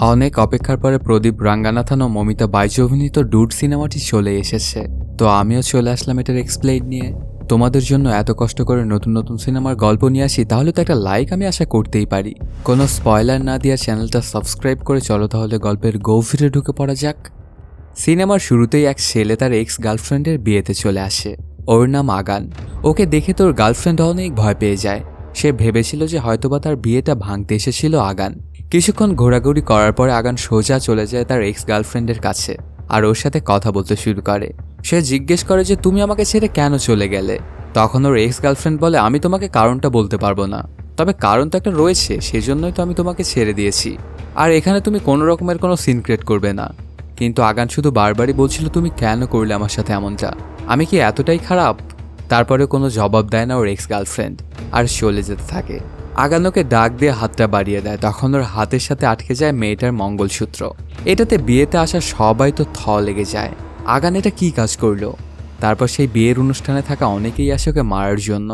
অনেক অপেক্ষার পরে প্রদীপ রাঙ্গানাথন ও মমিতা বাইজু অভিনীত ডুড সিনেমাটি চলে এসেছে। তো আমিও চলে আসলাম এটার এক্সপ্লেইন নিয়ে। তোমাদের জন্য এত কষ্ট করে নতুন নতুন সিনেমার গল্প নিয়ে আসি, তাহলে তো একটা লাইক আমি আশা করতেই পারি। কোনো স্পয়লার না দিয়ে চ্যানেলটা সাবস্ক্রাইব করে চলো তাহলে গল্পের গভীরে ঢুকে পড়া যাক। সিনেমার শুরুতেই এক ছেলে তার এক্স গার্লফ্রেন্ডের বিয়েতে চলে আসে। ওর নাম আগান। ওকে দেখে তোর গার্লফ্রেন্ড অনেক ভয় পেয়ে যায়। সে ভেবেছিল যে হয়তোবা তার বিয়েটা ভাঙতে এসেছিল আগান। কিছুক্ষণ ঘোরাঘুরি করার পরে আগান সোজা চলে যায় তার এক্স গার্লফ্রেন্ডের কাছে আর ওর সাথে কথা বলতে শুরু করে। সে জিজ্ঞেস করে যে তুমি আমাকে ছেড়ে কেন চলে গেলে। তখন ওর এক্স গার্লফ্রেন্ড বলে আমি তোমাকে কারণটা বলতে পারবো না, তবে কারণ তো একটা রয়েছে, সেজন্যই তো আমি তোমাকে ছেড়ে দিয়েছি। আর এখানে তুমি কোনো রকমের কোনো সিন ক্রিয়েট করবে না। কিন্তু আগান শুধু বারবারই বলছিল তুমি কেন করলে আমার সাথে এমনটা, আমি কি এতটাই খারাপ। তারপরে কোনো জবাব দেয় না ওর এক্স গার্লফ্রেন্ড আর চলে যেতে থাকে। আগান ওকে ডাক দিয়ে হাতটা বাড়িয়ে দেয়, তখন ওর হাতের সাথে আটকে যায় মেয়েটার মঙ্গলসূত্র। এটাতে বিয়েতে আসা সবাই তো লেগে যায়, আগান এটা কি কাজ করলো। তারপর সেই বিয়ের অনুষ্ঠানে থাকা অনেকেই আসে ওকে মারার জন্য।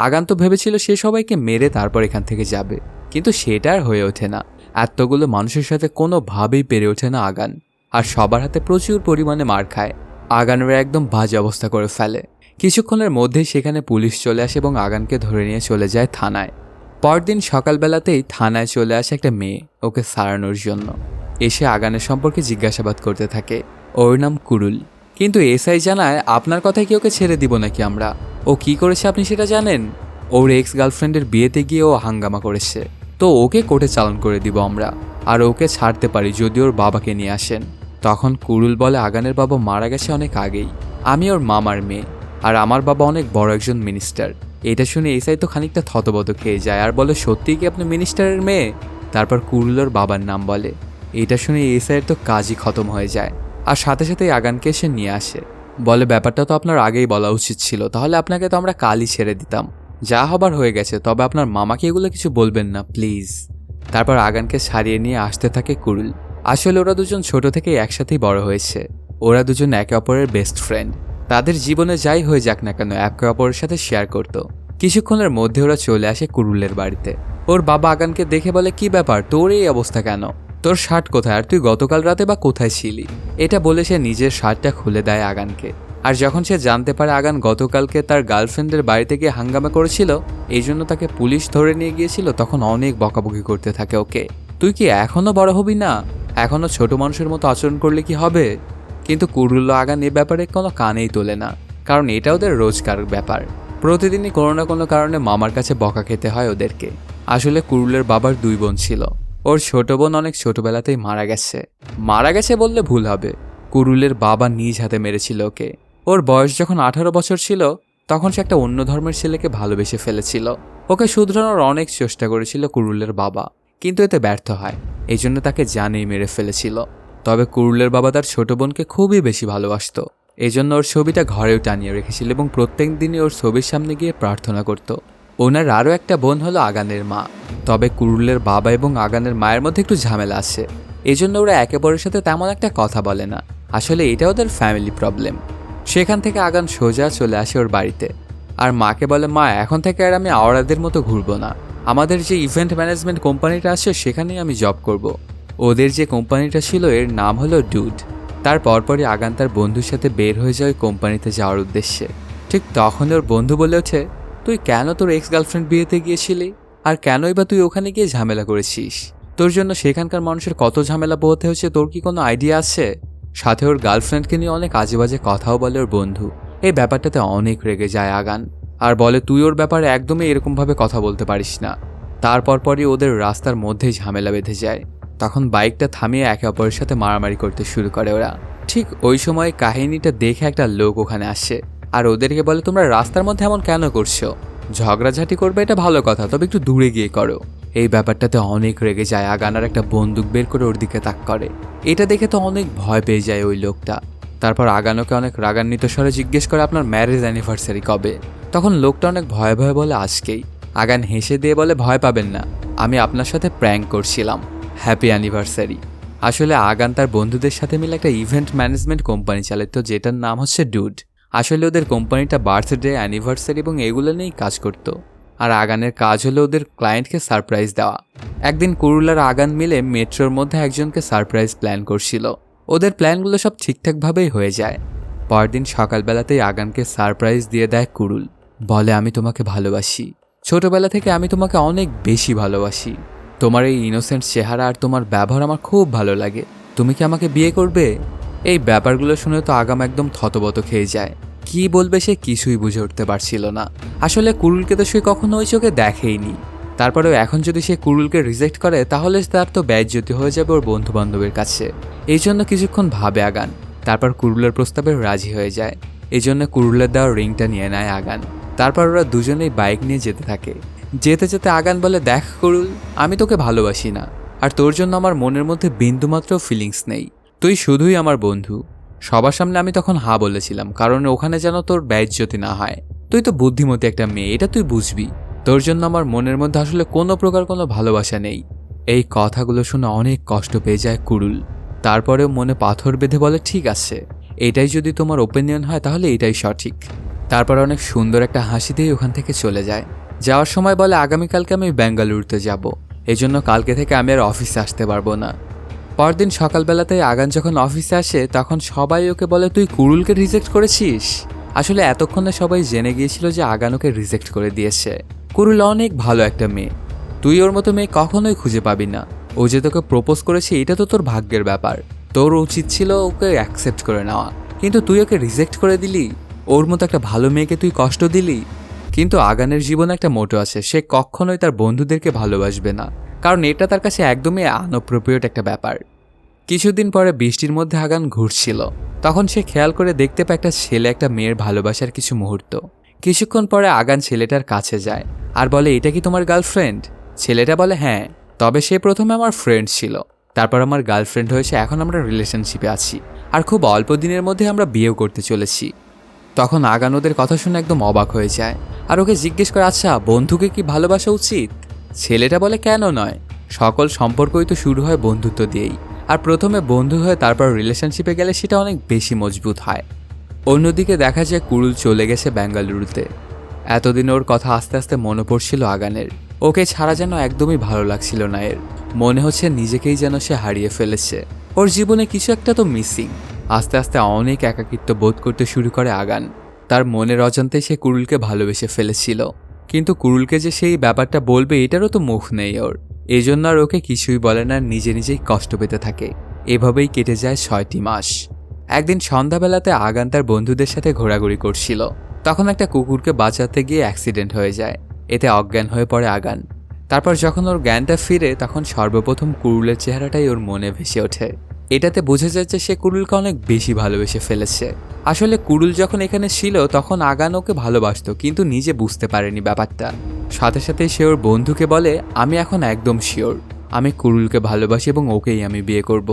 আগান তো ভেবেছিল সে সবাইকে মেরে তারপর এখান থেকে যাবে, কিন্তু সেটা আর হয়ে ওঠে না। এতগুলো মানুষের সাথে কোনোভাবেই পেরে ওঠে না আগান, আর সবার হাতে প্রচুর পরিমাণে মার খায়। আগানের একদম বাজে অবস্থা করে ফেলে। কিছুক্ষণের মধ্যেই সেখানে পুলিশ চলে আসে এবং আগানকে ধরে নিয়ে চলে যায় থানায়। পরদিন সকালবেলাতেই থানায় চলে আসে একটা মেয়ে ওকে সারানোর জন্য। এসে আগানের সম্পর্কে জিজ্ঞাসাবাদ করতে থাকে। ওর নাম কুরুল। কিন্তু এসআই জানায় আপনার কথায় কি ওকে ছেড়ে দিব নাকি আমরা। ও কি করেছে আপনি সেটা জানেন? ওর এক্স গার্লফ্রেন্ডের বিয়েতে গিয়ে ও হাঙ্গামা করেছে, তো ওকে কোর্টে চালান করে দিব আমরা, আর ওকে ছাড়তে পারি যদি ওর বাবাকে নিয়ে আসেন। তখন কুরুল বলে আগানের বাবা মারা গেছে অনেক আগেই, আমি ওর মামার মেয়ে, আর আমার বাবা অনেক বড় একজন মিনিস্টার। এটা শুনে এসআই তো খানিকটা থতবত খেয়ে যায় আর বলে সত্যিই কি আপনি মিনিস্টারের মেয়ে? তারপর কুরুলের বাবার নাম বলে। এটা শুনে এসআইয়ের তো কাজই খতম হয়ে যায়, আর সাথে সাথেই আগানকে সে নিয়ে আসে। বলে ব্যাপারটা তো আপনার আগেই বলা উচিত ছিল, তাহলে আপনাকে তো আমরা কালই ছেড়ে দিতাম। যা হবার হয়ে গেছে, তবে আপনার মামাকে এগুলো কিছু বলবেন না প্লিজ। তারপর আগানকে ছাড়িয়ে নিয়ে আসতে থাকে কুরুল। আসলে ওরা দুজন ছোট থেকে একসাথেই বড় হয়েছে। ওরা দুজন একে অপরের বেস্ট ফ্রেন্ড। তাদের জীবনে যাই হয়ে যাক না কেন একে অপরের সাথে শেয়ার করত। কিছুক্ষণের মধ্যে ওরা চলে আসে কুরুলের বাড়িতে। ওর বাবা আগানকে দেখে বলে কি ব্যাপার, তোর এই অবস্থা কেন? তোর শার্ট কোথায়, আর তুই গতকাল রাতে বা কোথায় ছিলি? এটা বলে সে নিজের শার্টটা খুলে দেয় আগানকে। আর যখন সে জানতে পারে আগান গতকালকে তার গার্লফ্রেন্ডের বাড়িতে গিয়ে হাঙ্গামা করেছিল, এই জন্য তাকে পুলিশ ধরে নিয়ে গিয়েছিল, তখন অনেক বকাবকি করতে থাকে ওকে। তুই কি এখনো বড় হবি না? এখনো ছোট মানুষের মতো আচরণ করলে কি হবে? কিন্তু কুরুল আগান এ ব্যাপারে কোনো কানেই তোলে না, কারণ এটা ওদের রোজকার ব্যাপার। প্রতিদিনই কোনো না কোনো কারণে মামার কাছে বকা খেতে হয় ওদেরকে। আসলে কুরুলের বাবার 2 বোন ছিল। ওর ছোট বোন অনেক ছোটবেলাতেই মারা গেছে বললে ভুল হবে। কুরুলের বাবা নিজ হাতে মেরেছিল ওকে। ওর বয়স যখন 18 বছর ছিল, তখন সে একটা অন্য ধর্মের ছেলেকে ভালোবেসে ফেলেছিল। ওকে শুধরানোর অনেক চেষ্টা করেছিল কুরুলের বাবা, কিন্তু এতে ব্যর্থ হয়। এই জন্য তাকে জানেই মেরে ফেলেছিল। তবে কুরুলের বাবা তার ছোট বোনকে খুবই বেশি ভালোবাসত। এই জন্য ওর ছবিটা ঘরেও টানিয়ে রেখেছিল এবং প্রত্যেক দিনই ওর ছবির সামনে গিয়ে প্রার্থনা করত। ওনার আরও একটা বোন হলো আগানের মা। তবে কুরুলের বাবা এবং আগানের মায়ের মধ্যে একটু ঝামেলা আছে, এই জন্য ওরা একে অপরের সাথে তেমন একটা কথা বলে না। আসলে এটা ওদের ফ্যামিলি প্রবলেম। সেখান থেকে আগান সোজা চলে আসে ওর বাড়িতে, আর মাকে বলে মা এখন থেকে আর আমি আওড়াদের মতো ঘুরবো না। আমাদের যে ইভেন্ট ম্যানেজমেন্ট কোম্পানিটা আছে সেখানেই আমি জব করব। ওদের যে কোম্পানিটা ছিল এর নাম হলো ডুড। তার পরপরই আগান তার বন্ধুর সাথে বের হয়ে যায় ওই কোম্পানিতে যাওয়ার উদ্দেশ্যে। ঠিক তখন ওর বন্ধু বলে ওঠে তুই কেন তোর এক্স গার্লফ্রেন্ড বিয়েতে গিয়েছিলি, আর কেনই বা তুই ওখানে গিয়ে ঝামেলা করেছিস? তোর জন্য সেখানকার মানুষের কত ঝামেলা পোহাতে হয়েছে তোর কি কোনো আইডিয়া আছে? সাথে ওর গার্লফ্রেন্ডকে নিয়ে অনেক আজে বাজে কথাও বলে ওর বন্ধু। এই ব্যাপারটাতে অনেক রেগে যায় আগান, আর বলে তুই ওর ব্যাপারে একদমই এরকমভাবে কথা বলতে পারিস না। তারপর পরই ওদের রাস্তার মধ্যেই ঝামেলা বেঁধে যায়। তখন বাইকটা থামিয়ে একে অপরের সাথে মারামারি করতে শুরু করে ওরা। ঠিক ওই সময় কাহিনীটা দেখে একটা লোক ওখানে আসে আর ওদেরকে বলে তোমরা রাস্তার মধ্যে এমন কেন করছো? ঝগড়াঝাটি করবে এটা ভালো কথা, তবে একটু দূরে গিয়ে করো। এই ব্যাপারটাতে অনেক রেগে যায় আগান আর একটা বন্দুক বের করে ওর দিকে তাক করে। এটা দেখে তো অনেক ভয় পেয়ে যায় ওই লোকটা। তারপর আগানোকে অনেক রাগান্বিত স্বরে জিজ্ঞেস করে আপনার ম্যারেজ অ্যানিভার্সারি কবে? তখন লোকটা অনেক ভয়ে ভয়ে বলে আজকেই। আগান হেসে দিয়ে বলে ভয় পাবেন না, আমি আপনার সাথে প্র্যাঙ্ক করছিলাম, হ্যাপি অ্যানিভার্সারি। আসলে আগান তার বন্ধুদের সাথে মিলে একটা ইভেন্ট ম্যানেজমেন্ট কোম্পানি চালাতো যেটার নাম হচ্ছে ডুড। আসলে ওদের কোম্পানিটা বার্থডে, অ্যানিভার্সারি এবং এগুলো নিয়েই কাজ করত। আর আগানের কাজ হলো ওদের ক্লায়েন্টকে সারপ্রাইজ দেওয়া। একদিন কুরুল আর আগান মিলে মেট্রোর মধ্যে একজনকে সারপ্রাইজ প্ল্যান করছিল। ওদের প্ল্যানগুলো সব ঠিকঠাকভাবেই হয়ে যায়। পরদিন সকালবেলাতেই আগানকে সারপ্রাইজ দিয়ে দেয় কুরুল। বলে, আমি তোমাকে ভালোবাসি, ছোটবেলা থেকে আমি তোমাকে অনেক বেশি ভালোবাসি। তোমার এই ইনোসেন্ট চেহারা আর তোমার ব্যবহার আমার খুব ভালো লাগে। তুমি কি আমাকে বিয়ে করবে? এই ব্যাপারগুলো শুনে তো আগাম একদম থতবত খেয়ে যায়। কি বলবে সে কিছুই বুঝে উঠতে পারছিল না। আসলে কুরুলকে তো সে কখনো ওই চোখে দেখেইনি। তারপরেও এখন যদি সে কুরুলকে রিজেক্ট করে তাহলে তার তো বেইজ্জতি হয়ে যাবে ওর বন্ধু বান্ধবের কাছে। এই জন্য কিছুক্ষণ ভাবে আগান, তারপর কুরুলের প্রস্তাবে রাজি হয়ে যায়। এই জন্য কুরুলের দেওয়া রিংটা নিয়ে নেয় আগান। তারপর ওরা দুজনেই বাইক নিয়ে যেতে থাকে। যেতে যেতে আগান বলে, দেখ কুরুল, আমি তোকে ভালোবাসি না, আর তোর জন্য আমার মনের মধ্যে বিন্দুমাত্র ফিলিংস নেই। তুই শুধুই আমার বন্ধু। সবার সামনে আমি তখন হা বলেছিলাম, কারণ ওখানে যেন তোর বেইজ্জতি না হয়। তুই তো বুদ্ধিমতী একটা মেয়ে, এটা তুই বুঝবি। তোর জন্য আমার মনের মধ্যে আসলে কোনো প্রকার কোনো ভালোবাসা নেই। এই কথাগুলো শুনে অনেক কষ্ট পেয়ে যায় কুরুল। তারপরেও মনে পাথর বেঁধে বলে, ঠিক আছে, এটাই যদি তোমার ওপিনিয়ন হয় তাহলে এটাই সঠিক। তারপর অনেক সুন্দর একটা হাসি দিয়ে ওখান থেকে চলে যায়। যাওয়ার সময় বলে, আগামীকালকে আমি বেঙ্গালুরুতে যাব, এজন্য কালকে থেকে আমি আর অফিসে আসতে পারবো না। পরদিন সকালবেলাতেই আগান যখন অফিসে আসে তখন সবাই ওকে বলে, তুই কুরুলকে রিজেক্ট করেছিস? আসলে এতক্ষণে সবাই জেনে গিয়েছিল যে আগান ওকে রিজেক্ট করে দিয়েছে। কুরুল অনেক ভালো একটা মেয়ে, তুই ওর মতো মেয়ে কখনোই খুঁজে পাবি না। ও যে তোকে প্রপোজ করেছে এটা তো তোর ভাগ্যের ব্যাপার। তোর উচিত ছিল ওকে অ্যাকসেপ্ট করে নেওয়া, কিন্তু তুই ওকে রিজেক্ট করে দিলি। ওর মতো একটা ভালো মেয়েকে তুই কষ্ট দিলি। কিন্তু আগানের জীবনে একটা মোটো আছে, সে কখনোই তার বন্ধুদেরকে ভালোবাসবে না, কারণ এটা তার কাছে একদমই আনঅ্যাপ্রোপ্রিয়েট একটা ব্যাপার। কিছুদিন পরে বৃষ্টির মধ্যে আগান ঘুরছিল, তখন সে খেয়াল করে দেখতে পায় একটা ছেলে একটা মেয়ের ভালোবাসার কিছু মুহূর্ত। কিছুক্ষণ পরে আগান ছেলেটার কাছে যায় আর বলে, এটা কি তোমার গার্লফ্রেন্ড? ছেলেটা বলে, হ্যাঁ, তবে সে প্রথমে আমার ফ্রেন্ড ছিল, তারপর আমার গার্লফ্রেন্ড হয়েছে, এখন আমরা রিলেশনশিপে আছি, আর খুব অল্প দিনের মধ্যে আমরা বিয়েও করতে চলেছি। তখন আগান ওদের কথা শুনে একদম অবাক হয়ে যায় আর ওকে জিজ্ঞেস করে, আচ্ছা বন্ধুকে কি ভালোবাসা উচিত? ছেলেটা বলে, কেন নয়, সকল সম্পর্কই তো শুরু হয় বন্ধুত্ব দিয়েই, আর প্রথমে বন্ধু হয়ে তারপর রিলেশনশিপে গেলে সেটা অনেক বেশি মজবুত হয়। অন্যদিকে দেখা যায় কুরুল চলে গেছে বেঙ্গালুরুতে। এতদিন ওর কথা আস্তে আস্তে মনে পড়ছিল আগানের। ওকে ছাড়া যেন একদমই ভালো লাগছিল না এর। মনে হচ্ছে নিজেকেই যেন সে হারিয়ে ফেলেছে। ওর জীবনে কিছু একটা তো মিসিং। আস্তে আস্তে অনেক একাকিত্ব বোধ করতে শুরু করে আগান। তার মনের অজান্তে সে কুরুলকে ভালোবেসে ফেলেছিল, কিন্তু কুরুলকে যে সেই ব্যাপারটা বলবে এটারও তো মুখ নেই ওর। এজন্য আর ওকে কিছুই বলে না, নিজে নিজেই কষ্ট পেতে থাকে। এভাবেই কেটে যায় 6টি মাস। একদিন সন্ধ্যাবেলাতে আগান তার বন্ধুদের সাথে ঘোরাঘুরি করছিল, তখন একটা কুকুরকে বাঁচাতে গিয়ে অ্যাক্সিডেন্ট হয়ে যায়। এতে অজ্ঞান হয়ে পড়ে আগান। তারপর যখন ওর জ্ঞানটা ফিরে তখন সর্বপ্রথম কুরুলের চেহারাটাই ওর মনে ভেসে ওঠে। এটাতে বোঝা যায় যে সে কুরুলকে অনেক বেশি ভালোবেসে ফেলেছে। আসলে কুরুল যখন এখানে ছিল তখন আগান ওকে ভালোবাসতো, কিন্তু নিজে বুঝতে পারেনি ব্যাপারটা। সাথে সাথে সে ওর বন্ধুকে বলে, আমি এখন একদম শিওর আমি কুরুলকে ভালোবাসি এবং ওকেই আমি বিয়ে করব।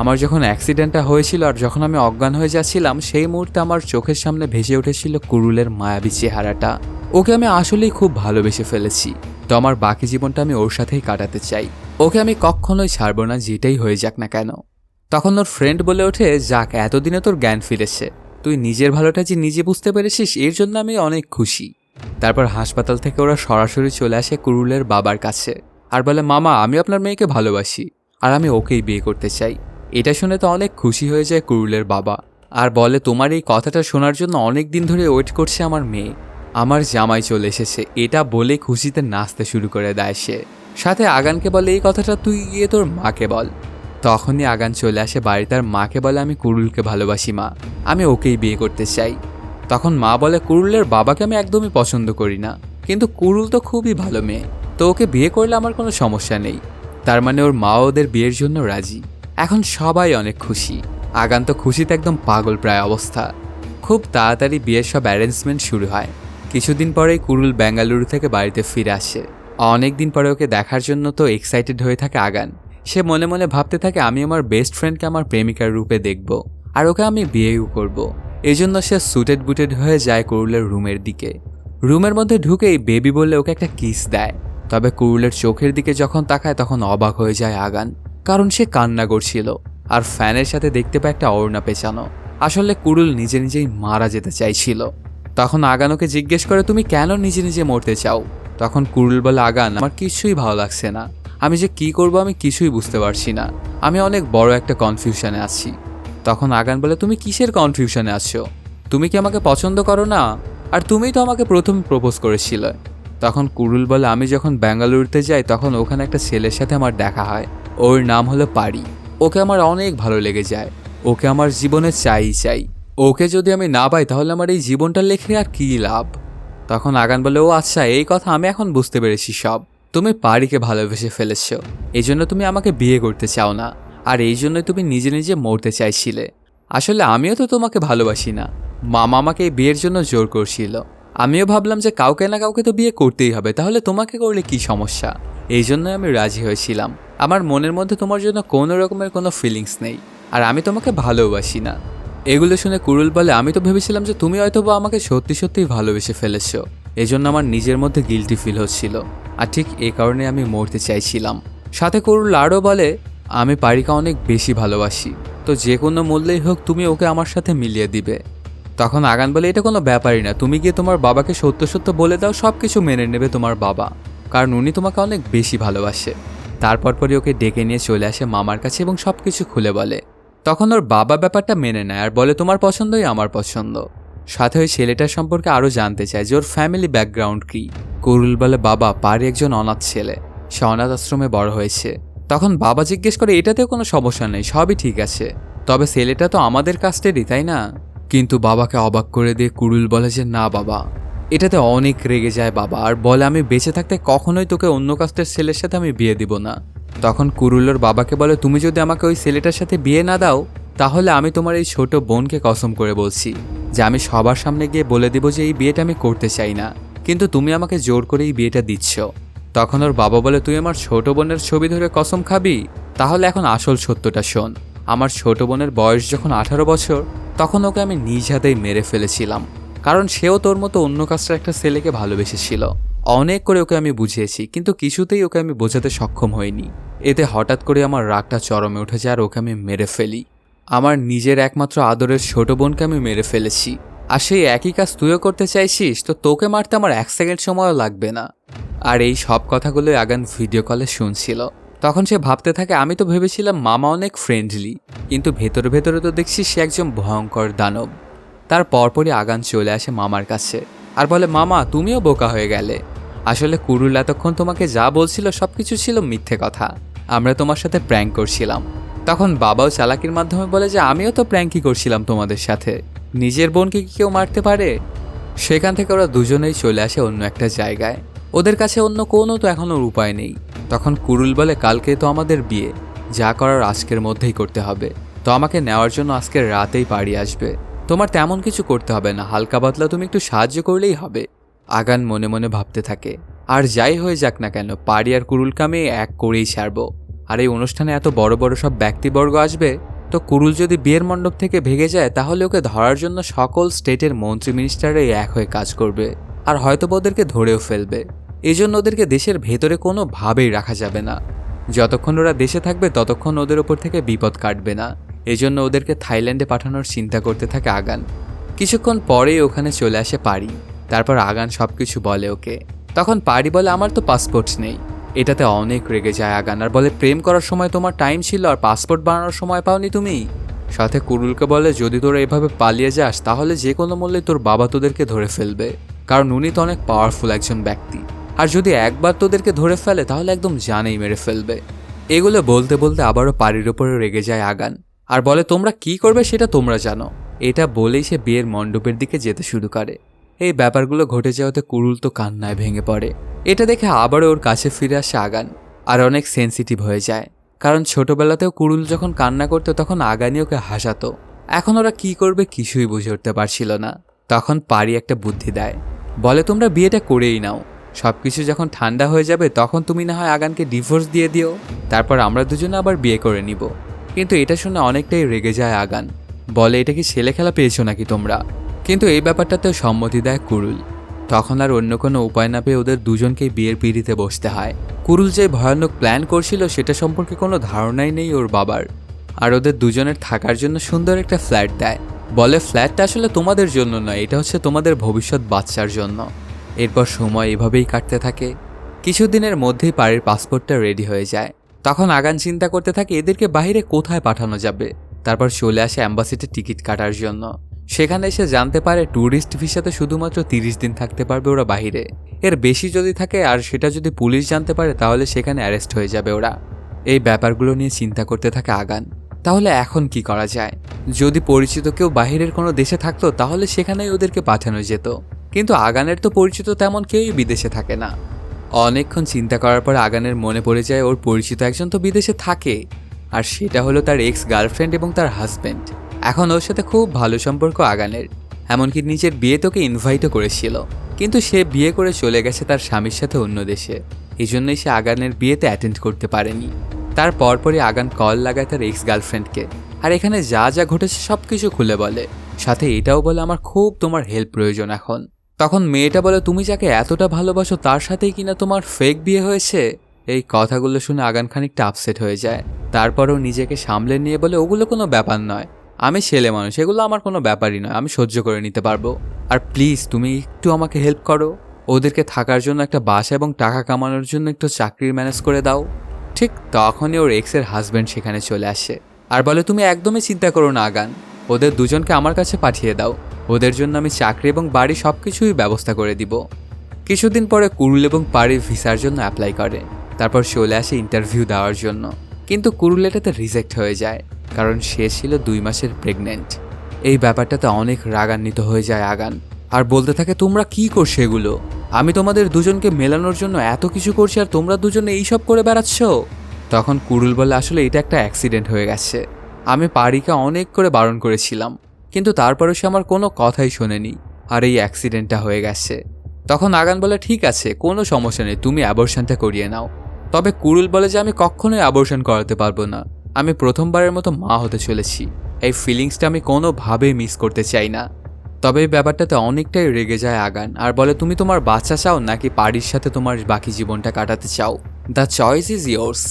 আমার যখন অ্যাক্সিডেন্টটা হয়েছিল আর যখন আমি অজ্ঞান হয়ে যাচ্ছিলাম সেই মুহূর্তে আমার চোখের সামনে ভেসে উঠেছিল কুরুলের মায়াবী চেহারাটা। ওকে আমি আসলেই খুব ভালোবেসে ফেলেছি, তো আমার বাকি জীবনটা আমি ওর সাথেই কাটাতে চাই। ওকে আমি কখনোই ছাড়বো না, যেটাই হয়ে যাক না কেন। তখন ওর ফ্রেন্ড বলে ওঠে, যাক, এতদিনে তোর জ্ঞান ফিরেছে, তুই নিজের ভালোটা যে নিজে বুঝতে পেরেছিস এর জন্য আমি অনেক খুশি। তারপর হাসপাতাল থেকে ওরা সরাসরি চলে আসে কুরুলের বাবার কাছে আর বলে, মামা, আমি আপনার মেয়েকে ভালোবাসি আর আমি ওকেই বিয়ে করতে চাই। এটা শুনে তো অনেক খুশি হয়ে যায় কুরুলের বাবা আর বলে, তোমার এই কথাটা শোনার জন্য অনেক দিন ধরে ওয়েট করছে আমার মেয়ে। আমার জামাই চলে এসেছে, এটা বলে খুশিতে নাচতে শুরু করে দেয় সে। সাথে আগানকে বলে, এই কথাটা তুই গিয়ে তোর মাকে বল। তখনই আগান চলে আসে বাড়ি, তার মাকে বলে, আমি কুরুলকে ভালোবাসি মা, আমি ওকেই বিয়ে করতে চাই। তখন মা বলে, কুরুলের বাবাকে আমি একদমই পছন্দ করি না, কিন্তু কুরুল তো খুবই ভালো মেয়ে, তো ওকে বিয়ে করলে আমার কোনো সমস্যা নেই। তার মানে ওর মা ওদের বিয়ের জন্য রাজি। এখন সবাই অনেক খুশি। আগান তো খুশিতে একদম পাগল প্রায় অবস্থা। খুব তাড়াতাড়ি বিয়ের সব অ্যারেঞ্জমেন্ট শুরু হয়। কিছুদিন পরেই কুরুল বেঙ্গালুরু থেকে বাড়িতে ফিরে আসে। অনেক দিন পরে ওকে দেখার জন্য তো এক্সাইটেড হয়ে থাকে আগান। সে মনে মনে ভাবতে থাকে, আমি আমার বেস্ট ফ্রেন্ডকে আমার প্রেমিকার রূপে দেখব আর ওকে আমি বিয়েও করব। এজন্য সে সুটেড বুটেড হয়ে যায় কুরুলের রুমের দিকে। রুমের মধ্যে ঢুকেই বেবি বলে ওকে একটা কিস দেয়। তবে কুরুলের চোখের দিকে যখন তাকায় তখন অবাক হয়ে যায় আগান, কারণ সে কান্না করছিল আর ফ্যানের সাথে দেখতে পায় একটা ওড়না পেঁচানো। আসলে কুরুল নিজে নিজেই মারা যেতে চাইছিল। তখন আগান ওকে জিজ্ঞেস করে, তুমি কেন নিজে নিজে মরতে চাও? তখন কুরুল বলে, আগান আমার কিছুই ভালো লাগছে না, আমি যে কি করব আমি কিছুই বুঝতে পারছি না, আমি অনেক বড় একটা কনফিউশনে আছি। তখন আগান বলে, তুমি কিসের কনফিউশনে আছো? তুমি কি আমাকে পছন্দ করো না? আর তুমিই তো আমাকে প্রথম প্রপোজ করেছিলে। তখন কুরুল বলে, আমি যখন বেঙ্গালুরুতে যাই তখন ওখানে একটা ছেলের সাথে আমার দেখা হয়, ওর নাম হলো পারি। ওকে আমার অনেক ভালো লেগে যায়, ওকে আমার জীবনে চাই। ওকে যদি আমি না পাই তাহলে আমার এই জীবনটা লেখে আর কী লাভ? তখন আগান বলে, ও আচ্ছা এই কথা, আমি এখন বুঝতে পেরেছি সব। তুমি পারিকে ভালোবেসে ফেলেছ, এই জন্য তুমি আমাকে বিয়ে করতে চাও না, আর এই জন্যই তুমি নিজে নিজে মরতে চাইছিলে। আসলে আমিও তো তোমাকে ভালোবাসি না, মামা আমাকে এই বিয়ের জন্য জোর করছিল। আমিও ভাবলাম যে কাউকে না কাউকে তো বিয়ে করতেই হবে, তাহলে তোমাকে করলে কি সমস্যা? এই জন্যই আমি রাজি হয়েছিলাম। আমার মনের মধ্যে তোমার জন্য কোনো রকমের কোনো ফিলিংস নেই, আর আমি তোমাকে ভালোবাসি না। এগুলো শুনে কুরুল বলে, আমি তো ভেবেছিলাম যে তুমি হয়তোবা আমাকে সত্যি সত্যিই ভালোবেসে ফেলেছো, এজন্য আমার নিজের মধ্যে গিল্টি ফিল হচ্ছিল, আর ঠিক এ কারণে আমি মরতে চাইছিলাম। সাথে কুরুল আরও বলে, আমি পারিকা অনেক বেশি ভালোবাসি, তো যে কোনো মূল্যেই হোক তুমি ওকে আমার সাথে মিলিয়ে দিবে। তখন আগান বলে, এটা কোনো ব্যাপারই না, তুমি গিয়ে তোমার বাবাকে সত্য সত্য বলে দাও, সব কিছু মেনে নেবে তোমার বাবা, কারণ উনি তোমাকে অনেক বেশি ভালোবাসে। তারপরই ওকে ডেকে নিয়ে চলে আসে মামার কাছে এবং সব কিছু খুলে বলে। তখন ওর বাবা ব্যাপারটা মেনে নেয় আর বলে, তোমার পছন্দই আমার পছন্দ। সাথে ওই ছেলেটার সম্পর্কে আরও জানতে চায় যে ওর ফ্যামিলি ব্যাকগ্রাউন্ড কী। কুরুল বলে, বাবা পারি একজন অনাথ ছেলে, সে অনাথ আশ্রমে বড় হয়েছে। তখন বাবা জিজ্ঞেস করে, এটাতেও কোনো সমস্যা নেই, সবই ঠিক আছে, তবে ছেলেটা তো আমাদের কাস্টেরই, তাই না? কিন্তু বাবাকে অবাক করে দিয়ে কুরুল বলে যে, না বাবা। এটাতে অনেক রেগে যায় বাবা, আর বলে, আমি বেঁচে থাকতে কখনোই তোকে অন্য কাস্টের ছেলের সাথে আমি বিয়ে দিব না। তখন কুরুলের বাবাকে বলে, তুমি যদি আমাকে ওই ছেলেটার সাথে বিয়ে না দাও তাহলে আমি তোমার এই ছোট বোনকে কসম করে বলছি যে আমি সবার সামনে গিয়ে বলে দিব যে এই বিয়েটা আমি করতে চাই না, কিন্তু তুমি আমাকে জোর করে এই বিয়েটা দিচ্ছ। তখন ওর বাবা বলে, তুই আমার ছোট বোনের ছবি ধরে কসম খাবি? তাহলে এখন আসল সত্যটা শোন। আমার ছোট বোনের বয়স যখন 18 বছর তখন ওকে আমি নিজ হাতেই মেরে ফেলেছিলাম, কারণ সেও তোর মতো অন্য কাস্টের একটা ছেলেকে ভালোবেসেছিল। অনেক করে ওকে আমি বুঝিয়েছি, কিন্তু কিছুতেই ওকে আমি বোঝাতে সক্ষম হইনি। এতে হঠাৎ করে আমার রাগটা চরমে উঠে যায় আর ওকে আমি মেরে ফেলি। আমার নিজের একমাত্র আদরের ছোট বোনকে আমি মেরে ফেলেছি, আর সেই একই কাজ তুইও করতে চাইছিস, তো তোকে মারতে আমার 1 সেকেন্ড সময়ও লাগবে না। আর এই সব কথাগুলোই আগান ভিডিও কলে শুনছিল। তখন সে ভাবতে থাকে, আমি তো ভেবেছিলাম মামা অনেক ফ্রেন্ডলি, কিন্তু ভেতরে ভেতরে তো দেখছি সে একজন ভয়ঙ্কর দানব। তার পরপরই আগান চলে আসে মামার কাছে আর বলে, মামা তুমিও বোকা হয়ে গেলে। আসলে কুরুল এতক্ষণ তোমাকে যা বলছিল সব কিছু ছিল মিথ্যে কথা, আমরা তোমার সাথে প্র্যাঙ্ক করছিলাম। তখন বাবাও চালাকির মাধ্যমে বলে যে, আমিও তো প্র্যাঙ্কই করছিলাম তোমাদের সাথে, নিজের বোনকে কি কেউ মারতে পারে? সেখান থেকে ওরা দুজনেই চলে আসে অন্য একটা জায়গায়, ওদের কাছে অন্য কোনো তো এখনো উপায় নেই। তখন কুরুল বলে, কালকে তো আমাদের বিয়ে, যা করার আজকের মধ্যেই করতে হবে, তো আমাকে নেওয়ার জন্য আজকের রাতেই পাড়ি আসবে। তোমার তেমন কিছু করতে হবে না, হালকা পাতলা তুমি একটু সাহায্য করলেই হবে। আগান মনে মনে ভাবতে থাকে, আর যাই হয়ে যাক না কেন পাড়ি আর কুরুলকে আমি এক করেই ছাড়বো। আর এই অনুষ্ঠানে এত বড় বড় সব ব্যক্তিবর্গ আসবে, তো কুরুল যদি বিয়ের মণ্ডপ থেকে ভেগে যায় তাহলে ওকে ধরার জন্য সকল স্টেটের মন্ত্রী মিনিস্টাররাই এক হয়ে কাজ করবে, আর হয়তো ওদেরকে ধরেও ফেলবে। এই জন্য ওদেরকে দেশের ভেতরে কোনোভাবেই রাখা যাবে না। যতক্ষণ ওরা দেশে থাকবে ততক্ষণ ওদের ওপর থেকে বিপদ কাটবে না। এই জন্য ওদেরকে থাইল্যান্ডে পাঠানোর চিন্তা করতে থাকে আগান। কিছুক্ষণ পরেই ওখানে চলে আসে পারি। তারপর আগান সব কিছু বলে ওকে। তখন পারি বলে, আমার তো পাসপোর্ট নেই। এটাতে অনেক রেগে যায় আগান আর বলে, প্রেম করার সময় তোমার টাইম ছিল আর পাসপোর্ট বানানোর সময় পাওনি তুমি? সাথে কুরুলকে বলে, যদি তোরা এভাবে পালিয়ে যাস তাহলে যে কোনো মূল্যে তোর বাবা তোদেরকে ধরে ফেলবে, কারণ উনি তো অনেক পাওয়ারফুল একজন ব্যক্তি, আর যদি একবার তোদেরকে ধরে ফেলে তাহলে একদম জানেই মেরে ফেলবে। এগুলো বলতে বলতে আবারও পারির ওপরে রেগে যায় আগান আর বলে, তোমরা কি করবে সেটা তোমরা জানো। এটা বলেই সে বিয়ের মণ্ডপের দিকে যেতে শুরু করে। এই ব্যাপারগুলো ঘটে যাওয়াতে কুরুল তো কান্নায় ভেঙে পড়ে। এটা দেখে আবারও ওর কাছে ফিরে আসে আগান আর অনেক সেন্সিটিভ হয়ে যায়, কারণ ছোটবেলাতেও কুরুল যখন কান্না করতো তখন আগানি ওকে হাসাতো। এখন ওরা কি করবে কিছুই বুঝে উঠতে পারছিল না। তখন পারি একটা বুদ্ধি দেয়, বলে, তোমরা বিয়েটা করেই নাও, সবকিছু যখন ঠান্ডা হয়ে যাবে তখন তুমি না হয় আগানকে ডিভোর্স দিয়ে দিও, তারপর আমরা দুজনে আবার বিয়ে করে নিব। কিন্তু এটা শুনে অনেকটাই রেগে যায় আগান, বলে, এটা কি ছেলে খেলা পেয়েছো নাকি তোমরা? কিন্তু এই ব্যাপারটাতেও সম্মতি দেয় কুরুল। তখন আর অন্য কোনো উপায় না পেয়ে ওদের দুজনকেই বিয়ের পিঁড়িতে বসতে হয়। কুরুল যে ভয়ানক প্ল্যান করছিল সেটা সম্পর্কে কোনো ধারণাই নেই ওর বাবার, আর ওদের দুজনের থাকার জন্য সুন্দর একটা ফ্ল্যাট দেয়। বলে, ফ্ল্যাটটা আসলে তোমাদের জন্য নয়, এটা হচ্ছে তোমাদের ভবিষ্যৎ বাচ্চার জন্য। এরপর সময় এভাবেই কাটতে থাকে। কিছুদিনের মধ্যেই পাড়ির পাসপোর্টটা রেডি হয়ে যায়। তখন আগান চিন্তা করতে থাকে এদেরকে বাইরে কোথায় পাঠানো যাবে। তারপর চলে আসে অ্যাম্বাসিতে টিকিট কাটার জন্য। সেখানে এসে জানতে পারে ট্যুরিস্ট ভিসাতে শুধুমাত্র 30 দিন থাকতে পারবে ওরা বাইরে। এর বেশি যদি থাকে আর সেটা যদি পুলিশ জানতে পারে তাহলে সেখানে অ্যারেস্ট হয়ে যাবে ওরা। এই ব্যাপারগুলো নিয়ে চিন্তা করতে থাকে আগান। তাহলে এখন কি করা যায়? যদি পরিচিত কেউ বাহিরের কোনো দেশে থাকতো তাহলে সেখানেই ওদেরকে পাঠানো যেত, কিন্তু আগানের তো পরিচিত তেমন কেউই বিদেশে থাকে না। অনেকক্ষণ চিন্তা করার পর আগানের মনে পড়ে যায় ওর পরিচিত একজন তো বিদেশে থাকে, আর সেটা হলো তার এক্স গার্লফ্রেন্ড এবং তার হাজব্যান্ড। এখন ওর সাথে খুব ভালো সম্পর্ক আগানের, এমনকি নিজের বিয়ে তোকে ইনভাইটও করেছিল, কিন্তু সে বিয়ে করে চলে গেছে তার স্বামীর সাথে অন্য দেশে। এই জন্যই সে আগানের বিয়েতে অ্যাটেন্ড করতে পারেনি। তার পরপরই আগান কল লাগায় তার এক্স গার্লফ্রেন্ডকে, আর এখানে যা যা ঘটেছে সব কিছু খুলে বলে, সাথে এটাও বলে আমার খুব তোমার হেল্প প্রয়োজন এখন। তখন মেয়েটা বলে তুমি যাকে এতটা ভালোবাসো তার সাথেই কিনা তোমার ফেক বিয়ে হয়েছে। এই কথাগুলো শুনে আগান খানিকটা আপসেট হয়ে যায়। তারপরেও নিজেকে সামলে নিয়ে বলে ওগুলো কোনো ব্যাপার নয়, আমি ছেলে মানুষ, এগুলো আমার কোনো ব্যাপারই নয়, আমি সহ্য করে নিতে পারবো। আর প্লিজ তুমি একটু আমাকে হেল্প করো, ওদেরকে থাকার জন্য একটা বাসা এবং টাকা কামানোর জন্য একটু চাকরির ম্যানেজ করে দাও। ঠিক তখনই ওর এক্সের হাজব্যান্ড সেখানে চলে আসে আর বলে তুমি একদমই চিন্তা করো না আগান, ওদের দুজনকে আমার কাছে পাঠিয়ে দাও, ওদের জন্য আমি চাকরি এবং বাড়ি সব কিছুই ব্যবস্থা করে দিব। কিছুদিন পরে কুরুল এবং পারি ভিসার জন্য অ্যাপ্লাই করে। তারপর চলে আসে ইন্টারভিউ দেওয়ার জন্য, কিন্তু কুরুল এটাতে রিজেক্ট হয়ে যায়, কারণ সে ছিল 2 মাসের প্রেগনেন্ট। এই ব্যাপারটাতে অনেক রাগান্বিত হয়ে যায় আগান, আর বলতে থাকে তোমরা কি করছো এগুলো? আমি তোমাদের দুজনকে মেলানোর জন্য এত কিছু করছি আর তোমরা দুজনে এইসব করে বেড়াচ্ছ। তখন কুরুল বলে আসলে এটা একটা অ্যাক্সিডেন্ট হয়ে গেছে, আমি পারিকে অনেক করে বারণ করেছিলাম, কিন্তু তারপরে সে আমার কোনো কথাই শোনেনি, আর এই অ্যাক্সিডেন্টটা হয়ে গেছে। তখন আগান বলে ঠিক আছে, কোনো সমস্যা নেই, তুমি অ্যাবর্শনটা করিয়ে নাও। তবে কুরুল বলে যে আমি কখনোই অ্যাবর্শন করাতে পারবো না, আমি প্রথমবারের মতো মা হতে চলেছি, এই ফিলিংসটা আমি কোনোভাবেই মিস করতে চাই না। তবে এই ব্যাপারটাতে অনেকটাই রেগে যায় আগান, আর বলে তুমি তোমার বাচ্চা চাও নাকি পারির সাথে তোমার বাকি জীবনটা কাটাতে চাও, দ্য চয়েস ইজ ইয়োর্স।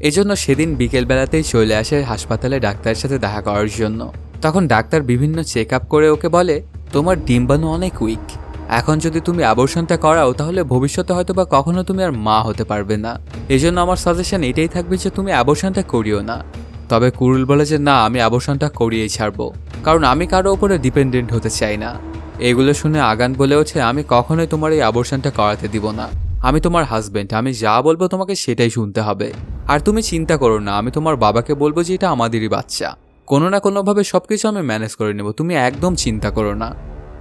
এজন্য সেদিন বিকেলবেলাতেই চলে আসে হাসপাতালে ডাক্তারের সাথে দেখা করার জন্য। তখন ডাক্তার বিভিন্ন চেক আপ করে ওকে বলে তোমার ডিম্বাণু অনেক উইক, এখন যদি তুমি অ্যাবর্শনটা করাও তাহলে ভবিষ্যতে হয়তো বা কখনো তুমি আর মা হতে পারবে না। এজন্য আমার সাজেশন এটাই থাকবে যে তুমি অ্যাবর্শনটা করিও না। তবে কুরুল বলে যে না, আমি অ্যাবর্শনটা করিয়েই ছাড়বো, কারণ আমি কারো উপরে ডিপেন্ডেন্ট হতে চাই না। এগুলো শুনে আগান বলে ওঠে আমি কখনোই তোমার এই অ্যাবর্শনটা করাতে দিব না, আমি তোমার হাজবেন্ড, আমি যা বলবো তোমাকে সেটাই শুনতে হবে। আর তুমি চিন্তা করো না, আমি তোমার বাবাকে বলবো যে এটা আমাদেরই বাচ্চা, কোনো না কোনোভাবে সবকিছু আমি ম্যানেজ করে নেব, তুমি একদম চিন্তা করো না।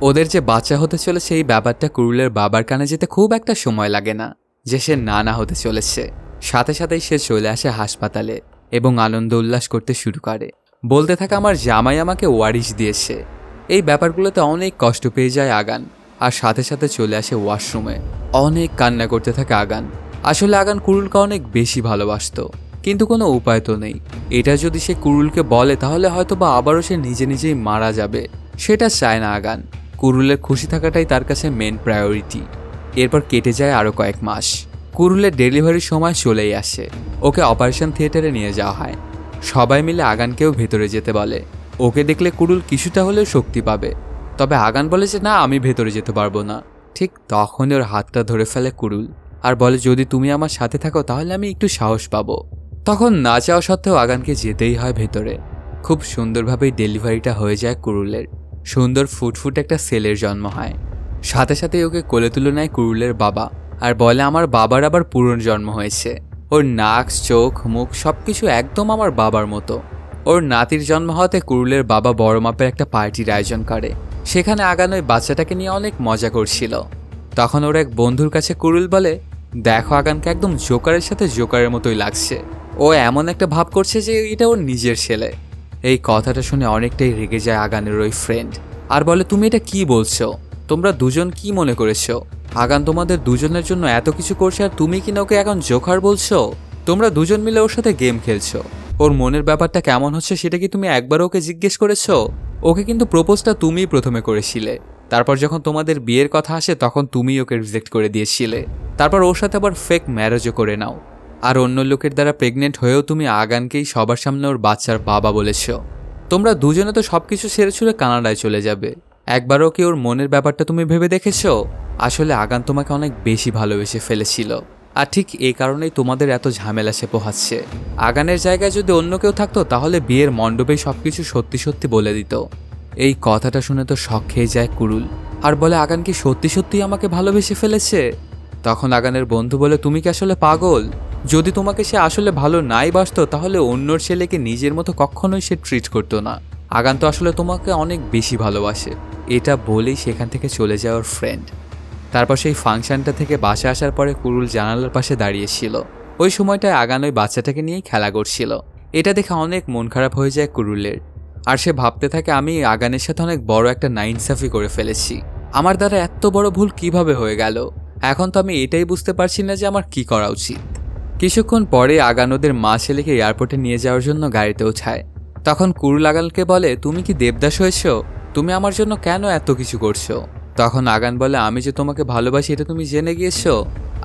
ওদের যে বাচ্চা হতে চলেছে এই ব্যাপারটা কুরুলের বাবার কানে যেতে খুব একটা সময় লাগে না, যে সে নানা হতে চলেছে। সাথে সাথেই সে চলে আসে হাসপাতালে এবং আনন্দ উল্লাস করতে শুরু করে, বলতে থাকে আমার জামাই আমাকে ওয়ারিশ দিয়েছে। এই ব্যাপারগুলোতে অনেক কষ্ট পেয়ে যায় আগান, আর সাথে সাথে চলে আসে ওয়াশরুমে, অনেক কান্না করতে থাকে আগান। আসলে আগান কুরুলকে অনেক বেশি ভালোবাসতো, কিন্তু কোনো উপায় তো নেই। এটা যদি সে কুরুলকে বলে তাহলে হয়তো বা আবারও সে নিজে নিজেই মারা যাবে, সেটা চায় না আগান। কুরুলের খুশি থাকাটাই তার কাছে মেন প্রায়োরিটি। এরপর কেটে যায় আরও কয়েক মাস। কুরুলের ডেলিভারির সময় চলেই আসে, ওকে অপারেশন থিয়েটারে নিয়ে যাওয়া হয়। সবাই মিলে আগানকেও ভেতরে যেতে বলে, ওকে দেখলে কুরুল কিছুটা হলেও শক্তি পাবে। তবে আগান বলে যে না, আমি ভেতরে যেতে পারবো না। ঠিক তখনই ওর হাতটা ধরে ফেলে কুরুল, আর বলে যদি তুমি আমার সাথে থাকো তাহলে আমি একটু সাহস পাবো। তখন না চাওয়া সত্ত্বেও আগানকে যেতেই হয় ভেতরে। খুব সুন্দরভাবেই ডেলিভারিটা হয়ে যায় কুরুলের, সুন্দর ফুটফুট একটা ছেলের জন্ম হয়। সাথে সাথে ওকে কোলে তুলে নেয় কুরুলের বাবা, আর বলে আমার বাবার আবার পুনর্জন্ম হয়েছে, ওর নাক চোখ মুখ সবকিছু একদম আমার বাবার মতো। ওর নাতির জন্ম হতে কুরুলের বাবা বড় মাপের একটা পার্টির আয়োজন করে, সেখানে আগান ওই বাচ্চাটাকে নিয়ে অনেক মজা করছিল। তখন ওর এক বন্ধুর কাছে কুরুল বলে দেখো আগানকে একদম জোকারের সাথে জোকারের মতোই লাগছে, ও এমন একটা ভাব করছে যে এটা ওর নিজের ছেলে। এই কথাটা শুনে অনেকটাই রেগে যায় আগানের ওই ফ্রেন্ড, আর বলে তুমি এটা কি বলছো, তোমরা দুজন কি মনে করেছো আগান তোমাদের দুজনের জন্য এত কিছু করছে আর তুমি কিনা ওকে এখন জোকার বলছো? তোমরা দুজন মিলে ওর সাথে গেম খেলছো, ওর মনের ব্যাপারটা কেমন হচ্ছে সেটা কি তুমি একবার ওকে জিজ্ঞেস করেছো? ওকে কিন্তু প্রপোজটা তুমিই প্রথমে করেছিলে, তারপর যখন তোমাদের বিয়ের কথা আসে তখন তুমিই ওকে রিজেক্ট করে দিয়েছিলে, তারপর ওর সাথে আবার ফেক ম্যারেজও করে নাও, আর অন্য লোকের দ্বারা প্রেগনেন্ট হয়েও তুমি আগানকেই সবার সামনে ওর বাচ্চার বাবা বলেছ। তোমরা দুজনে তো সবকিছু ছেড়ে ছুড়ে কানাডায় চলে যাবে, একবারও কি ওর মনের ব্যাপারটা তুমি ভেবে দেখেছো? আসলে আগান তোমাকে অনেক বেশি ভালোবেসে ফেলেছিল, আর ঠিক এই কারণেই তোমাদের এত ঝামেলা সে পোহাচ্ছে। আগানের জায়গায় যদি অন্য কেউ থাকতো তাহলে বিয়ের মণ্ডপেই সবকিছু সত্যি সত্যি বলে দিত। এই কথাটা শুনে তো শক খেয়ে যায় কুরুল, আর বলে আগান কি সত্যি সত্যি আমাকে ভালোবেসে ফেলেছে? তখন আগানের বন্ধু বলে, তুমি কি আসলে পাগল? যদি তোমাকে সে আসলে ভালো নাই বাসতো তাহলে অন্যর ছেলেকে নিজের মতো কখনোই সে ট্রিট করতো না। আগান তো আসলে তোমাকে অনেক বেশি ভালোবাসে। এটা বলেই সেখান থেকে চলে যায় ওর ফ্রেন্ড। তারপর সেই ফাংশনটা থেকে বাসে আসার পরে কুরুল জানালার পাশে দাঁড়িয়েছিল। ওই সময়টায় আগান ওই বাচ্চাটাকে নিয়েই খেলা করছিল। এটা দেখে অনেক মন খারাপ হয়ে যায় কুরুলের, আর সে ভাবতে থাকে আমি আগানের সাথে অনেক বড় একটা নাইনসাফি করে ফেলেছি। আমার দ্বারা এত বড় ভুল কিভাবে হয়ে গেল? এখন তো আমি এটাই বুঝতে পারছি না যে আমার কি করা উচিত। কিছুক্ষণ পরে আগান ওদের মা ছেলেকে এয়ারপোর্টে নিয়ে যাওয়ার জন্য গাড়িতে ওঠায়। তখন কুরুল আগানকে বলে, তুমি কি দেবদাস হয়েছ? তুমি আমার জন্য কেন এত কিছু করছো? তখন আগান বলে, আমি যে তোমাকে ভালোবাসি এটা তুমি জেনে গিয়েছো।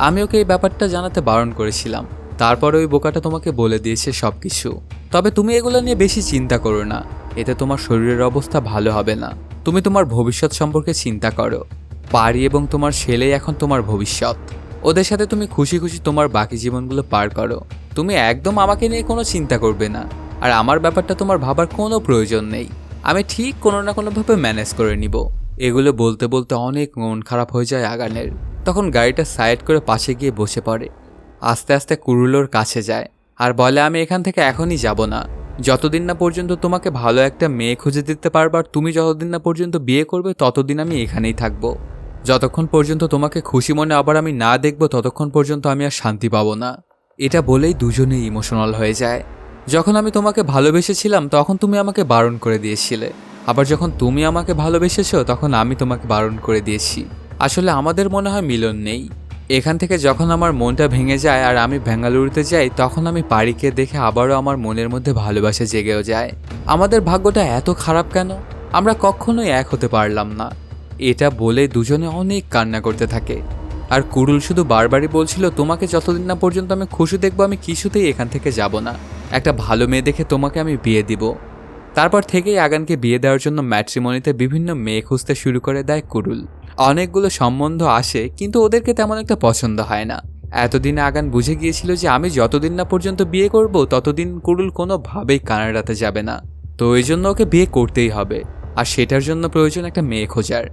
আমি ওকে এই ব্যাপারটা জানাতে বারণ করেছিলাম, তারপর ওই বোকাটা তোমাকে বলে দিয়েছে সবকিছু। তবে তুমি এগুলো নিয়ে বেশি চিন্তা করো না, এতে তোমার শরীরের অবস্থা ভালো হবে না। তুমি তোমার ভবিষ্যৎ সম্পর্কে চিন্তা করো। পারি এবং তোমার ছেলেই এখন তোমার ভবিষ্যৎ। ওদের সাথে তুমি খুশি খুশি তোমার বাকি জীবনগুলো পার করো। তুমি একদম আমাকে নিয়ে কোনো চিন্তা করবে না, আর আমার ব্যাপারটা তোমার ভাবার কোনো প্রয়োজন নেই। আমি ঠিক কোনো না কোনোভাবে ম্যানেজ করে নিব। এগুলো বলতে বলতে অনেক মন খারাপ হয়ে যায় আগানের। তখন গাড়িটা সাইড করে পাশে গিয়ে বসে পড়ে। আস্তে আস্তে কুরুলোর কাছে যায় আর বলে, আমি এখান থেকে এখনই যাব না, যতদিন না পর্যন্ত তোমাকে ভালো একটা মেয়ে খুঁজে দিতে পারবার। তুমি যতদিন না পর্যন্ত বিয়ে করবে ততদিন আমি এখানেই থাকবো। যতক্ষণ পর্যন্ত তোমাকে খুশি মনে আবার আমি না দেখব ততক্ষণ পর্যন্ত আমি আর শান্তি পাবো না। এটা বলেই দুজনেই ইমোশনাল হয়ে যায়। যখন আমি তোমাকে ভালোবেসেছিলাম তখন তুমি আমাকে বারণ করে দিয়েছিলে, আবার যখন তুমি আমাকে ভালোবেসেছো তখন আমি তোমাকে বারণ করে দিয়েছি। আসলে আমাদের মনে হয় মিলন নেই। এখান থেকে যখন আমার মনটা ভেঙে যায় আর আমি বেঙ্গালুরুতে যাই তখন আমি পারিকে দেখে আবারও আমার মনের মধ্যে ভালোবাসা জেগেও যায়। আমাদের ভাগ্যটা এত খারাপ কেন? আমরা কখনোই এক হতে পারলাম না। এটা বলে দুজনে অনেক কান্না করতে থাকে। আর কুরুল শুধু বারবারই বলছিল, তোমাকে যতদিন না পর্যন্ত আমি খুশি দেখবো আমি কিছুতেই এখান থেকে যাব না। একটা ভালো মেয়ে দেখে তোমাকে আমি বিয়ে দিব। তারপর থেকেই আগানকে বিয়ে দেওয়ার জন্য ম্যাট্রিমনিতে বিভিন্ন মেয়ে খুঁজতে শুরু করে দেয় কুরুল। অনেকগুলো সম্বন্ধ আসে কিন্তু ওদেরকে তেমন একটা পছন্দ হয় না। এতদিনে আগান বুঝে গিয়েছিল যে আমি যতদিন না পর্যন্ত বিয়ে করব ততদিন কুরুল কোনোভাবেই কানাডাতে যাবে না। তো এই জন্য ওকে বিয়ে করতেই হবে, আর সেটার জন্য প্রয়োজন একটা মেয়ে খোঁজার।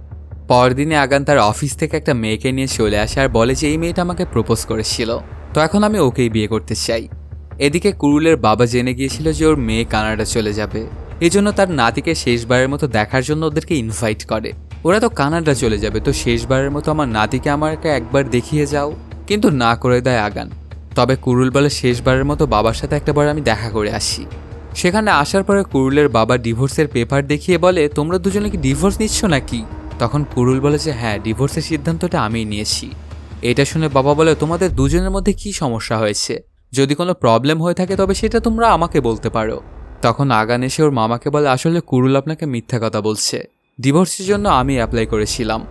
পরদিনে আগান তার অফিস থেকে একটা মেয়েকে নিয়ে চলে আসে আর বলে যে এই মেয়েটা আমাকে প্রপোজ করেছিল, তো এখন আমি ওকেই বিয়ে করতে চাই। এদিকে কুরুলের বাবা জেনে গিয়েছিল যে ওর মেয়ে কানাডা চলে যাবে, এজন্য তার নাতিকে শেষবারের মতো দেখার জন্য ওদেরকে ইনভাইট করে। ওরা তো কানাডা চলে যাবে, তো শেষবারের মতো আমার নাতিকে আমাকে একবার দেখিয়ে যাও। কিন্তু না করে দেয় আগান। তবে কুরুল বলে, শেষবারের মতো বাবার সাথে একটাবার আমি দেখা করে আসি। সেখানে আসার পরে কুরুলের বাবা ডিভোর্সের পেপার দেখিয়ে বলে, তোমরা দুজনে কি ডিভোর্স নিচ্ছ নাকি? তখন কুরুল বলে যে হ্যাঁ, ডিভোর্সের সিদ্ধান্তটা আমিই নিয়েছি। এটা শুনে বাবা বলে, তোমাদের দুজনের মধ্যে কি সমস্যা হয়েছে? যদি কোনো প্রবলেম হয়ে থাকে তবে সেটা তোমরা আমাকে বলতে পারো। তখন আগান এসে ওর মামাকে বলে, আসলে কুরুল আপনাকে মিথ্যা কথা বলছে। ডিভোর্সের জন্য আমি অ্যাপ্লাই করেছিলাম।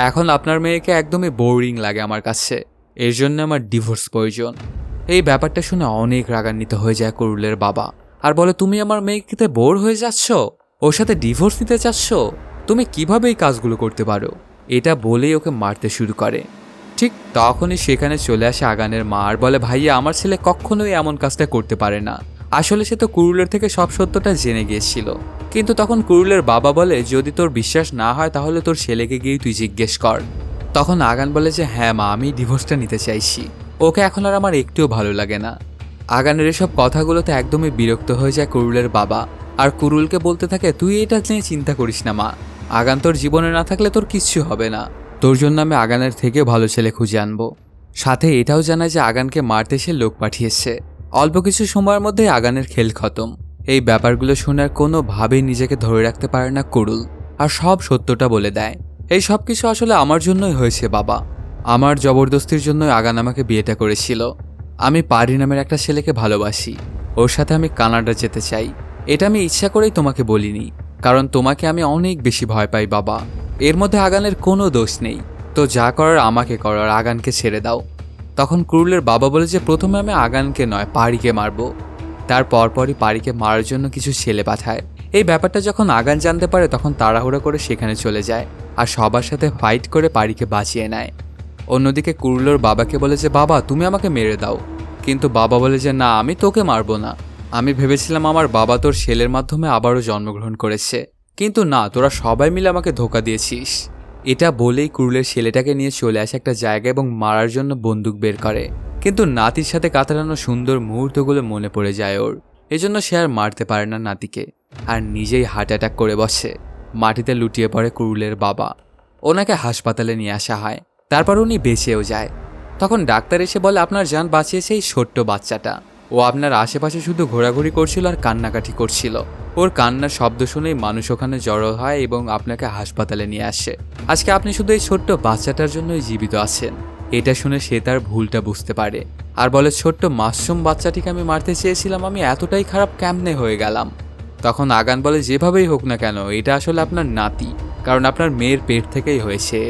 এখন আপনার মেয়েকে একদমই বোরিং লাগে আমার কাছে, এর জন্য আমার ডিভোর্স প্রয়োজন। এই ব্যাপারটা শুনে অনেক রাগান্বিত হয়ে যায় কুরুলের বাবা, আর বলে, তুমি আমার মেয়েকে বোর হয়ে যাচ্ছ, ওর সাথে ডিভোর্স নিতে চাচ্ছ? তুমি কিভাবে এই কাজগুলো করতে পারো? এটা বলেই ওকে মারতে শুরু করে। ঠিক তখনই সেখানে চলে আসে আগানের মা আর বলে, ভাইয়া আমার ছেলে কখনোই এমন কাজটা করতে পারে না। আসলে সে তো কুরুলের থেকে সব সত্যটা জেনে গিয়েছিল। কিন্তু তখন কুরুলের বাবা বলে, যদি তোর বিশ্বাস না হয় তাহলে তোর ছেলেকে গিয়ে তুই জিজ্ঞেস কর। তখন আগান বলে যে হ্যাঁ মা, আমি ডিভোর্সটা নিতে চাইছি, ওকে এখন আর আমার একটুও ভালো লাগে না। আগানের এসব কথাগুলোতে একদমই বিরক্ত হয়ে যায় কুরুলের বাবা, আর কুরুলকে বলতে থাকে, তুই এটা নিয়ে চিন্তা করিস না মা, আগান তোর জীবনে না থাকলে তোর কিচ্ছু হবে না। তোর জন্য আমি আগানের থেকেও ভালো ছেলে খুঁজে আনবো। সাথে এটাও জানায় যে আগানকে মারতে সে লোক পাঠিয়েছে। অল্প কিছু সময়ের মধ্যে আগানের খেল খতম। এই ব্যাপারগুলো শোনার কোনোভাবেই নিজেকে ধরে রাখতে পারে না কুরুল, আর সব সত্যটা বলে দেয়। এই সব কিছু আসলে আমার জন্যই হয়েছে বাবা, আমার জবরদস্তির জন্যই আগান আমাকে বিয়েটা করেছিল। আমি পারি নামের একটা ছেলেকে ভালোবাসি, ওর সাথে আমি কানাডা যেতে চাই। এটা আমি ইচ্ছা করেই তোমাকে বলিনি, কারণ তোমাকে আমি অনেক বেশি ভয় পাই বাবা। এর মধ্যে আগানের কোনো দোষ নেই, তো যা করার আমাকে করার, আগানকে ছেড়ে দাও। তখন কুরুলের বাবা বলে যে প্রথমে আমি আগানকে নয় পারিকে মারবো। তার পরপরই পারিকে মারার জন্য কিছু ছেলে পাঠায়। এই ব্যাপারটা যখন আগান জানতে পারে তখন তাড়াহুড়ো করে সেখানে চলে যায় আর সবার সাথে ফাইট করে পারিকে বাঁচিয়ে নেয়। অন্যদিকে কুরুলোর বাবাকে বলে যে বাবা তুমি আমাকে মেরে দাও, কিন্তু বাবা বলে যে না আমি তোকে মারবো না, আমি ভেবেছিলাম আমার বাবা তোর ছেলের মাধ্যমে আবারও জন্মগ্রহণ করেছে, কিন্তু না তোরা সবাই মিলে আমাকে ধোঁকা দিয়েছিস। এটা বলেই কুরুলের ছেলেটাকে নিয়ে চলে আসে একটা জায়গা এবং মারার জন্য বন্দুক বের করে, কিন্তু নাতির সাথে কাটানো সুন্দর মুহূর্তগুলো মনে পড়ে যায় ওর, এজন্য সে আর মারতে পারে না নাতিকে আর নিজেই হার্ট অ্যাটাক করে বসে। মাটিতে লুটিয়ে পড়ে কুরুলের বাবা, ওনাকে হাসপাতালে নিয়ে আসা হয়, তারপর উনি বেঁচেও যায়। তখন ডাক্তার এসে বলে আপনার জান বাঁচিয়েছে এই ছোট্ট বাচ্চাটা, ও আপনার আশেপাশে শুধু ঘোরাঘুরি করছিল আর কান্নাকাটি করছিল, ওর কান্নার শব্দ শুনেই মানুষ ওখানে জড়ো হয় এবং আপনাকে হাসপাতালে নিয়ে আসে। আজকে আপনি শুধু এই ছোট্ট বাচ্চাটার জন্যই জীবিত আছেন। এটা শুনে সে তার ভুলটা বুঝতে পারে আর বলে ছোট্ট মাসুম বাচ্চাটিকে আমি মারতে চেয়েছিলাম, আমি এতটাই খারাপ কেমনে হয়ে গেলাম। তখন আগান বলে যেভাবেই হোক না কেন এটা আসলে আপনার নাতি, কারণ আপনার মেয়ের পেট থেকেই হয়েছে,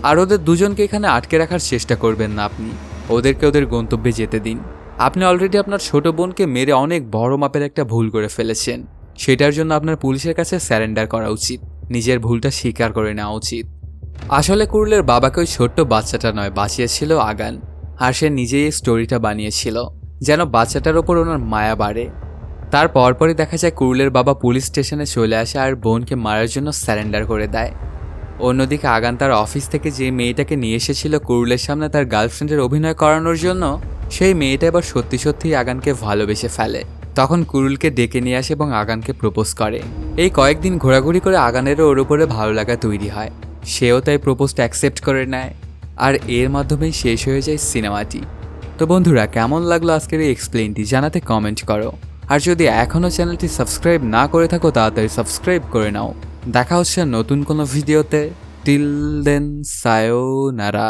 আর ওদের দুজনকে এখানে আটকে রাখার চেষ্টা করবেন না আপনি, ওদেরকে ওদের গন্তব্যে যেতে দিন। আপনি অলরেডি আপনার ছোট বোনকে মেরে অনেক বড় মাপের একটা ভুল করে ফেলেছেন, সেটার জন্য আপনার পুলিশের কাছে স্যারেন্ডার করা উচিত, নিজের ভুলটা স্বীকার করে নেওয়া উচিত। আসলে কুরুলের বাবাকে ওই ছোট্ট বাচ্চাটা নয় বাঁচিয়েছিল আগান, আর সে নিজেই এই স্টোরিটা বানিয়েছিল যেন বাচ্চাটার ওপর ওনার মায়া বাড়ে। তার পরপরই দেখা যায় কুরুলের বাবা পুলিশ স্টেশনে চলে আসে আর বোনকে মারার জন্য স্যারেন্ডার করে দেয়। অন্যদিকে আগান তার অফিস থেকে যে মেয়েটাকে নিয়ে এসেছিল কুরুলের সামনে তার গার্লফ্রেন্ডের অভিনয় করানোর জন্য, সেই মেয়েটা এবার সত্যি সত্যিই আগানকে ভালোবেসে ফেলে। তখন কুরুলকে ডেকে নিয়ে আসে এবং আগানকে প্রপোজ করে। এই কয়েকদিন ঘোরাঘুরি করে আগানেরও ওর উপরে ভালো লাগা তৈরি হয়, সেও তাই প্রপোজটা অ্যাকসেপ্ট করে নেয়, আর এর মাধ্যমেই শেষ হয়ে যায় সিনেমাটি। তো বন্ধুরা কেমন লাগলো আজকের এই এক্সপ্লেইনটি জানাতে কমেন্ট করো, আর যদি এখনও চ্যানেলটি সাবস্ক্রাইব না করে থাকো তাড়াতাড়ি সাবস্ক্রাইব করে নাও। দেখা হচ্ছে নতুন কোনো ভিডিওতে। Till then সায়োনারা।